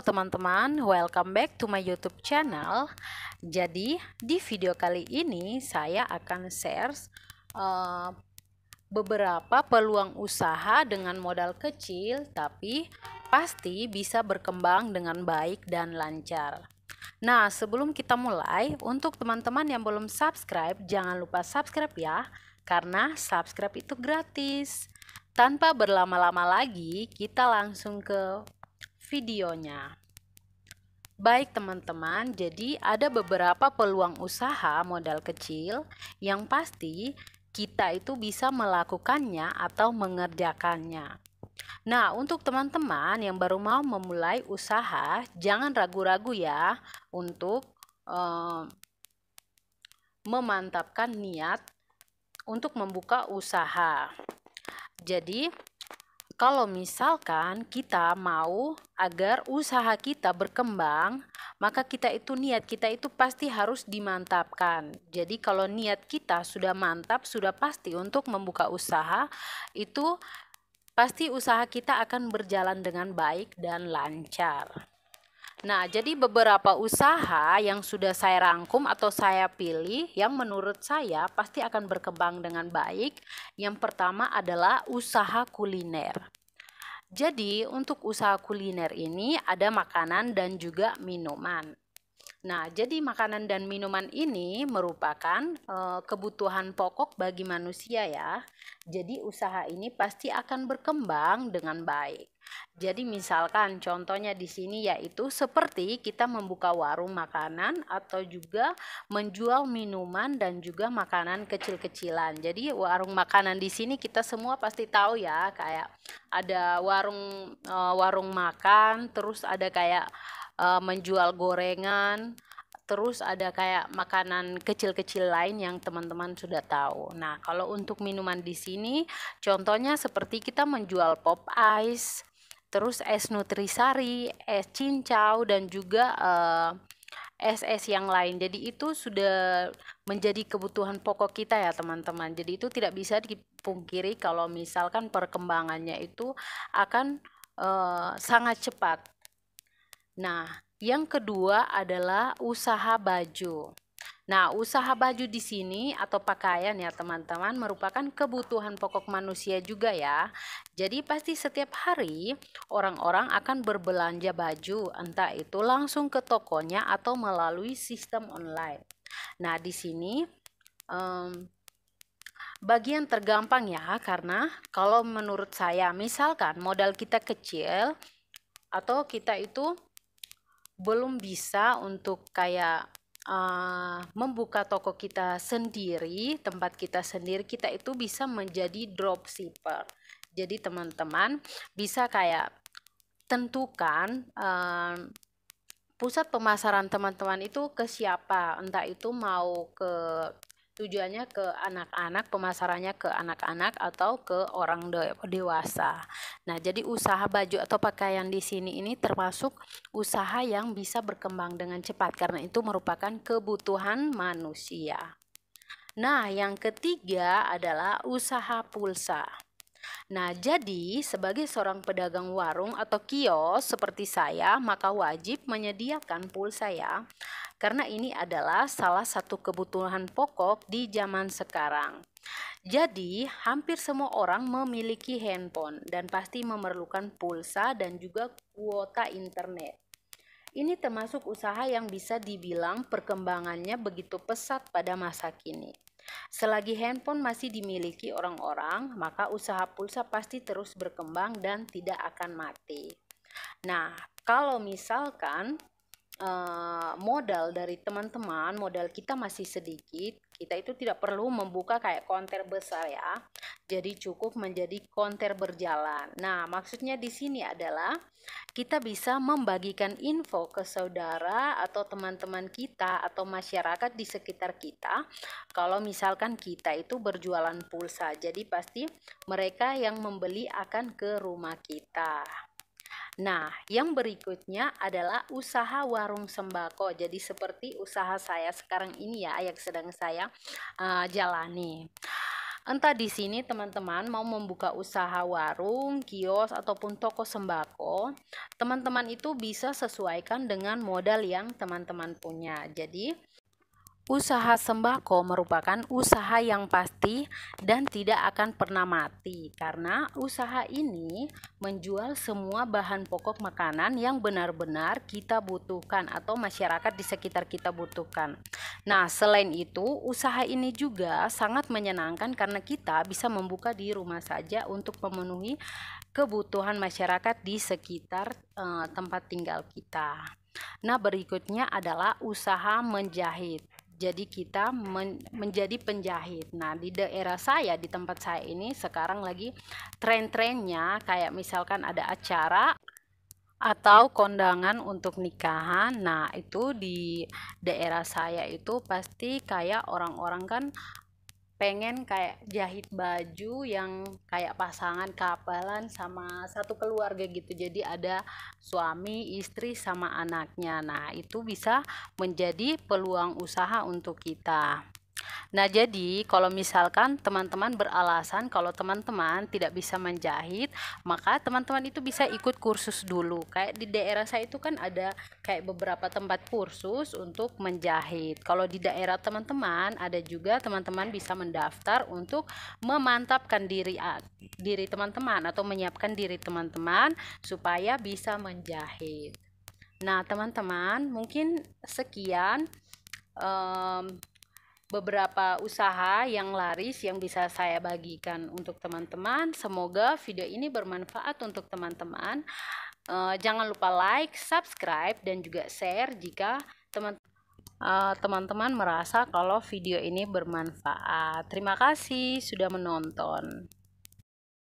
teman-teman, welcome back to my YouTube channel. Jadi di video kali ini saya akan share beberapa peluang usaha dengan modal kecil tapi pasti bisa berkembang dengan baik dan lancar. Nah, sebelum kita mulai, untuk teman-teman yang belum subscribe, jangan lupa subscribe ya, karena subscribe itu gratis. Tanpa berlama-lama lagi, kita langsung ke videonya. Baik teman-teman, jadi ada beberapa peluang usaha modal kecil yang pasti kita itu bisa melakukannya atau mengerjakannya. Nah, untuk teman-teman yang baru mau memulai usaha, jangan ragu-ragu ya untuk memantapkan niat untuk membuka usaha. Jadi, kalau misalkan kita mau agar usaha kita berkembang, maka niat kita itu pasti harus dimantapkan. Jadi kalau niat kita sudah mantap, sudah pasti untuk membuka usaha, itu pasti usaha kita akan berjalan dengan baik dan lancar. Nah, jadi beberapa usaha yang sudah saya rangkum atau saya pilih yang menurut saya pasti akan berkembang dengan baik. Yang pertama adalah usaha kuliner. Jadi, untuk usaha kuliner ini ada makanan dan juga minuman. Nah, jadi makanan dan minuman ini merupakan kebutuhan pokok bagi manusia ya. Jadi usaha ini pasti akan berkembang dengan baik. Jadi misalkan contohnya di sini yaitu seperti kita membuka warung makanan atau juga menjual minuman dan juga makanan kecil-kecilan. Jadi warung makanan di sini kita semua pasti tahu ya, kayak ada warung makan, terus ada kayak menjual gorengan, terus ada kayak makanan kecil-kecil lain yang teman-teman sudah tahu. Nah, kalau untuk minuman di sini contohnya seperti kita menjual pop ice, terus es nutrisari, es cincau dan juga es-es yang lain. Jadi itu sudah menjadi kebutuhan pokok kita ya teman-teman. Jadi itu tidak bisa dipungkiri kalau misalkan perkembangannya itu akan sangat cepat. Nah, yang kedua adalah usaha baju. Nah, usaha baju di sini atau pakaian ya teman-teman merupakan kebutuhan pokok manusia juga ya. Jadi pasti setiap hari orang-orang akan berbelanja baju, entah itu langsung ke tokonya atau melalui sistem online. Nah, di sini bagian tergampang ya, karena kalau menurut saya misalkan modal kita kecil atau kita itu belum bisa untuk kayak membuka toko kita sendiri, tempat kita sendiri, kita itu bisa menjadi dropshipper. Jadi teman-teman bisa kayak tentukan pusat pemasaran teman-teman itu ke siapa, entah itu mau ke tujuannya ke anak-anak, pemasarannya ke anak-anak atau ke orang dewasa. Nah, jadi usaha baju atau pakaian di sini ini termasuk usaha yang bisa berkembang dengan cepat karena itu merupakan kebutuhan manusia. Nah, yang ketiga adalah usaha pulsa. Nah, jadi sebagai seorang pedagang warung atau kios seperti saya, maka wajib menyediakan pulsa ya. Karena ini adalah salah satu kebutuhan pokok di zaman sekarang. Jadi, hampir semua orang memiliki handphone dan pasti memerlukan pulsa dan juga kuota internet. Ini termasuk usaha yang bisa dibilang perkembangannya begitu pesat pada masa kini. Selagi handphone masih dimiliki orang-orang, maka usaha pulsa pasti terus berkembang dan tidak akan mati. Nah, kalau misalkan modal dari teman-teman, modal kita masih sedikit, kita itu tidak perlu membuka kayak konter besar ya. Jadi cukup menjadi konter berjalan. Nah, maksudnya di sini adalah kita bisa membagikan info ke saudara atau teman-teman kita atau masyarakat di sekitar kita. Kalau misalkan kita itu berjualan pulsa, jadi pasti mereka yang membeli akan ke rumah kita. Nah, yang berikutnya adalah usaha warung sembako. Jadi seperti usaha saya sekarang ini ya, yang sedang saya jalani. Entah di sini teman-teman mau membuka usaha warung, kios, ataupun toko sembako, teman-teman itu bisa sesuaikan dengan modal yang teman-teman punya. Jadi, usaha sembako merupakan usaha yang pasti dan tidak akan pernah mati karena usaha ini menjual semua bahan pokok makanan yang benar-benar kita butuhkan atau masyarakat di sekitar kita butuhkan. Nah, selain itu, usaha ini juga sangat menyenangkan karena kita bisa membuka di rumah saja untuk memenuhi kebutuhan masyarakat di sekitar tempat tinggal kita. Nah, berikutnya adalah usaha menjahit. Jadi kita menjadi penjahit. Nah, di daerah saya, di tempat saya ini sekarang lagi tren-trennya kayak misalkan ada acara atau kondangan untuk nikahan. Nah, itu di daerah saya itu pasti kayak orang-orang kan pengen kayak jahit baju yang kayak pasangan kapalan sama satu keluarga gitu. Jadi ada suami, istri sama anaknya. Nah, itu bisa menjadi peluang usaha untuk kita. Nah, jadi kalau misalkan teman-teman beralasan kalau teman-teman tidak bisa menjahit, maka teman-teman itu bisa ikut kursus dulu. Kayak di daerah saya itu kan ada kayak beberapa tempat kursus untuk menjahit. Kalau di daerah teman-teman ada juga teman-teman bisa mendaftar untuk memantapkan diri teman-teman atau menyiapkan diri teman-teman supaya bisa menjahit. Nah, teman-teman, mungkin sekian beberapa usaha yang laris yang bisa saya bagikan untuk teman-teman. Semoga video ini bermanfaat untuk teman-teman. Jangan lupa like, subscribe, dan juga share jika teman-teman merasa kalau video ini bermanfaat. Terima kasih sudah menonton.